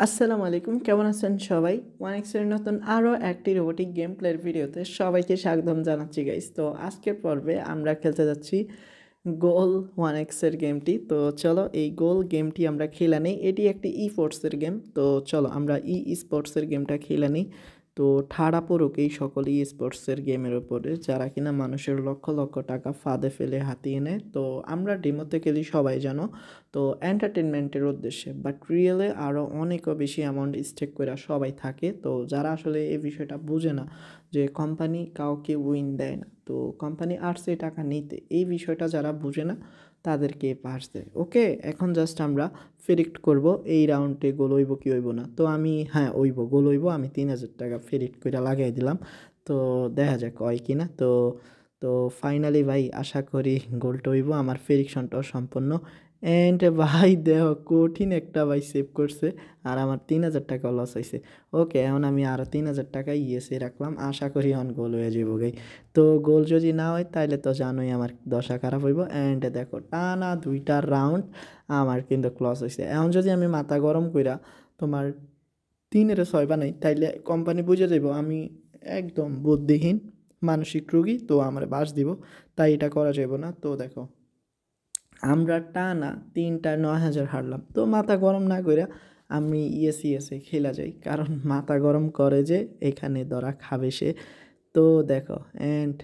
আসসালামু আলাইকুম, কেমন আছেন সবাই? ওয়ানেক্সের নতুন আরও একটি রোবোটিক গেম প্লের ভিডিওতে সবাইকে স্বাগতম জানাচ্ছি গাইস। তো আজকের পর্বে আমরা খেলতে যাচ্ছি গোল ওয়ানেক্সের গেমটি। তো চলো এই গোল গেমটি আমরা খেলে নিই। এটি একটি ই স্পোর্টসের গেম। তো চলো আমরা স্পোর্টসের গেমটা খেলে নিই। তো ঠাড়া পড়ুক এই সকল স্পোর্টসের গেমের উপরে যারা কিনা মানুষের লক্ষ লক্ষ টাকা ফাঁদে ফেলে হাতিয়ে নেয়। তো আমরা ডেমোতে খেলি সবাই জানো, তো এন্টারটেনমেন্টের উদ্দেশ্যে, বাট রিয়েলে আরও অনেকও বেশি অ্যামাউন্ট স্টেক করে সবাই থাকে। তো যারা আসলে এই বিষয়টা বুঝে না যে কোম্পানি কাউকে উইন দেয় না, তো কোম্পানি আসছে টাকা নিতে, এই বিষয়টা যারা বুঝে না তাদেরকে পাস দেয়। ওকে, এখন জাস্ট আমরা প্রেডিক্ট করব এই রাউন্ডে গোল হইব কি হইব না। তো আমি হ্যাঁ হইব, গোল হইব। আমি 3,000 টাকা প্রেডিক্ট করে লাগাই দিলাম। তো দেখা যাক হয় কি না। তো তো ফাইনালি ভাই আশা করি গোলটা হইব। আমার প্রেডিকশনটাও সম্পূর্ণ। অ্যান্ড ভাই দেহ কঠিন একটা ভাই সেভ করছে, আর আমার 3,000 টাকা লস হয়েছে। ওকে, এখন আমি আরও 3,000 টাকা ইয়েসে রাখলাম, আশা করি এখন গোল হয়ে যাবো গাই। তো গোল যদি না হয় তাহলে তো জানোই আমার দশা খারাপ হইব। অ্যান্ড দেখো টানা 2টা রাউন্ড আমার কিন্তু ক্লস হয়েছে। এখন যদি আমি মাথা গরম কইরা তোমার 3-6 বানাই তাইলে কোম্পানি বুঝে যাব আমি একদম বুদ্ধিহীন মানসিক রোগী, তো আমার বাস দিব। তাই এটা করা যাব না। তো দেখো আমরা টানা 3টা 9,000 হারলাম। তো মাথা গরম না করে আমি ইয়েসে খেলা যাই, কারণ মাথা গরম করে যে এখানে ধরা খাবে সে। তো দেখো অ্যান্ড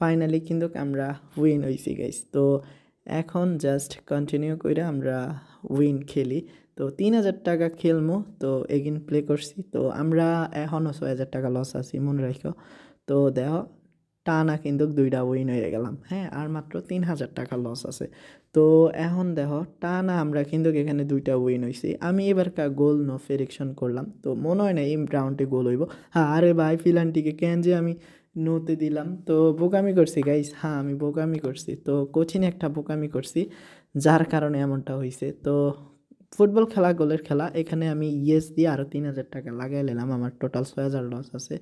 ফাইনালি কিন্তু আমরা উইন হয়েছি গাইস। তো এখন জাস্ট কন্টিনিউ করে আমরা উইন খেলি। তো 3,000 টাকা খেলমো, তো এগিন প্লে করছি। তো আমরা এখনও 6,000 টাকা লস আছি মনে রাখো। তো দেখো টানা কিন্তু 2টা উইন হয়ে গেলাম। হ্যাঁ, আর মাত্র 3,000 টাকা লস আছে। তো এখন দেখো টানা আমরা কিন্তু এখানে 2টা উইন হয়েছি। আমি এবারকার গোল নো প্রেডিকশন করলাম, তো মনে হয় না এই রাউন্ডে গোল হইব। হ্যাঁ, আরে ভাই ফিলানটিকে কেন যে আমি নোতে দিলাম, তো বোকামি করছি গাইস। হ্যাঁ, আমি বোকামি করছি, তো কঠিন একটা বোকামি করছি, যার কারণে এমনটা হয়েছে। তো ফুটবল খেলা গোলের খেলা, এখানে আমি ইয়েস দিয়ে আরও 3,000 টাকা লাগাই নিলাম। আমার টোটাল 6,000 লস আছে।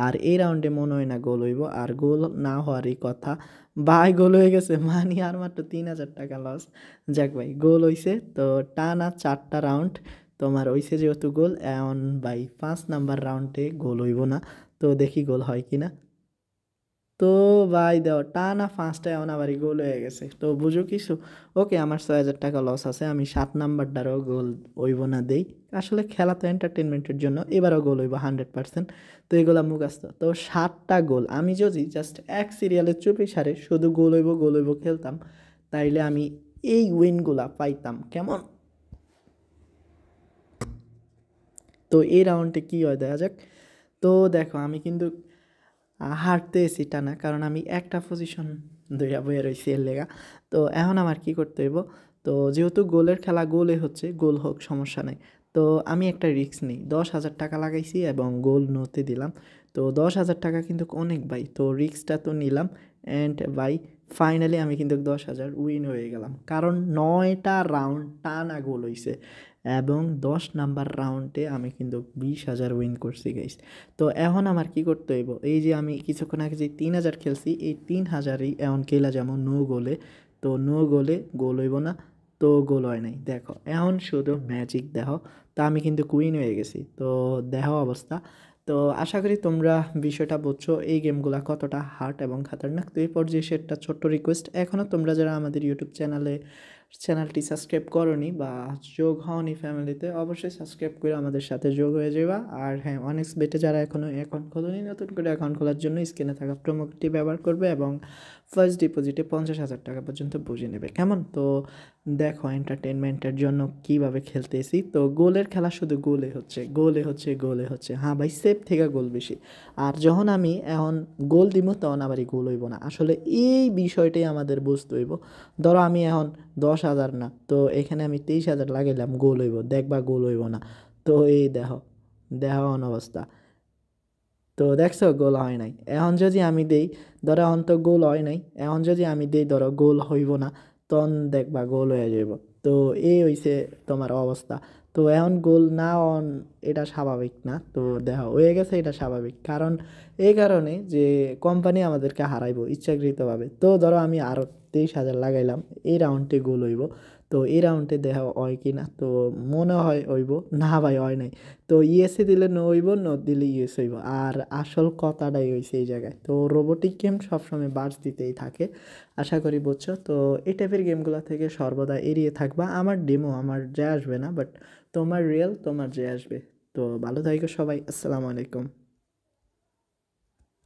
আর এই রাউন্ডে মনে হয় না গোল হইব, আর গোল না হওয়ারই কথা। ভাই গোল হয়ে গেছে, মানি আর মাত্র 3,000 টাকা লস। যাক ভাই গোল হইছে। তো টানা 4টা রাউন্ড তোমার হইছে যেহেতু গোল, এখন ভাই 5 নাম্বার রাউন্ডে গোল হইব না। তো দেখি গোল হয় কি না। তো ভাই দেও টানা 5টা এখন আবারই গোল হয়ে গেছে। তো বুঝো কিছু। ওকে, আমার 6,000 টাকা লস আছে। আমি 7 নাম্বারটারও গোল হইব না দেই। আসলে খেলা তো এন্টারটেনমেন্টের জন্য, এবারও গোল হইব 100%। তো এগুলা মুখাস্ত। তো 7টা গোল আমি যদি জাস্ট এক সিরিয়ালে চুপি সারে শুধু গোল হইব খেলতাম, তাইলে আমি এই উইনগুলা পাইতাম কেমন। তো এই রাউন্ডে কী হয় দেখা যাক। তো দেখো আমি কিন্তু হারতে এসি টানা, কারণ আমি একটা পজিশন ধইরা বইয়া রইছি এর লেগা। তো এখন আমার কি করতে হইব। তো যেহেতু গোলের খেলা, গোলে হচ্ছে, গোল হোক সমস্যা নাই। তো আমি একটা রিস্ক নিই, 10,000 টাকা লাগাইছি এবং গোল নতে দিলাম। তো 10,000 টাকা কিন্তু অনেক ভাই, তো রিস্কটা তো নিলাম। অ্যান্ড ভাই ফাইনালি আমি কিন্তু 10,000 উইন হয়ে গেলাম, কারণ 9টা রাউন্ড টানা গোল হইছে এবং 10 নাম্বার রাউন্ডে আমি কিন্তু 20,000 উইন করছি গাইস। তো এখন আমার কি করতে হইব, এই যে আমি কিছুক্ষণ আগে যে 3,000 খেলছি, এই 3,000ই এখন খেলা যেমন নো গোলে। তো নো গোলে গোল হইব না। তো গোল হয় নাই দেখো, এখন শুধু ম্যাজিক দেখো। তো আমি কিন্তু কুইন হয়ে গেছি। তো দেখো অবস্থা। তো আশা করি তোমরা বিষয়টা বুঝছো এই গেমগুলা কতটা হার্ড এবং খাতারনাক। তো এই পর্যায়ে সেটা ছোট্ট রিকোয়েস্ট, এখনও তোমরা যারা আমাদের ইউটিউব চ্যানেলটি সাবস্ক্রাইব করোনি বা যোগ হওনি ফ্যামিলিতে, অবশ্যই সাবস্ক্রাইব করে আমাদের সাথে যোগ হয়ে যাবা। আর হ্যাঁ, অনেক্স বেটে যারা এখনও অ্যাকাউন্ট খোলেনি, নতুন করে অ্যাকাউন্ট খোলার জন্য স্ক্রিনে থাকা প্রোমোটি ব্যবহার করবে এবং ফার্স্ট ডিপোজিটে 50,000 টাকা পর্যন্ত বুঝে নেবে কেমন। তো দেখো এন্টারটেনমেন্টের জন্য কিভাবে খেলতেছি। তো গোলের খেলা শুধু গোলে হচ্ছে। হ্যাঁ ভাই, সেফ থেকে গোল বেশি। আর যখন আমি এখন গোল দিব তখন আবারই গোল হইব না। আসলে এই বিষয়টাই আমাদের বুঝতে হইব। ধরো আমি এখন 10,000 না, তো এখানে আমি 23,000 লাগাইলাম, গোল হইব, দেখবা গোল হইব না। তো এই দেখো দেখো অবস্থা। তো দেখছো গোল হয় নাই। এখন যদি আমি দেই, ধরো এখন তো গোল হয় নাই, এখন যদি আমি দেই ধরো গোল হইব না, তখন দেখবা গোল হয়ে যাইব। তো এই হইছে তোমার অবস্থা। তো এখন গোল না অন, এটা স্বাভাবিক না। তো দেখো হয়ে গেছে, এটা স্বাভাবিক কারণ এই কারণে যে কোম্পানি আমাদেরকে হারাইবো ইচ্ছাকৃতভাবে। তো ধরো আমি আরও 23,000 লাগাইলাম, এই রাউন্ডে গোল হইব। তো তো এই রাউন্ডে দেখা হয় কি না, তো মনে হয় হইব না ভাই হয় নাই। তো ইএসএ দিলে নো হইব, নো দিলে ইএস হইব। আর আসল কথাটাই হয়েছে এই জায়গায়। তো রোবোটিক গেম সবসময় বার্স দিতেই থাকে, আশা করি বুঝছো। তো এই টাইপের গেমগুলো থেকে সর্বদা এড়িয়ে থাকবা। আমার ডেমো আমার যে আসবে না, বাট তোমার রিয়েল তোমার যে আসবে। তো ভালো থাকো সবাই, আসসালামু আলাইকুম।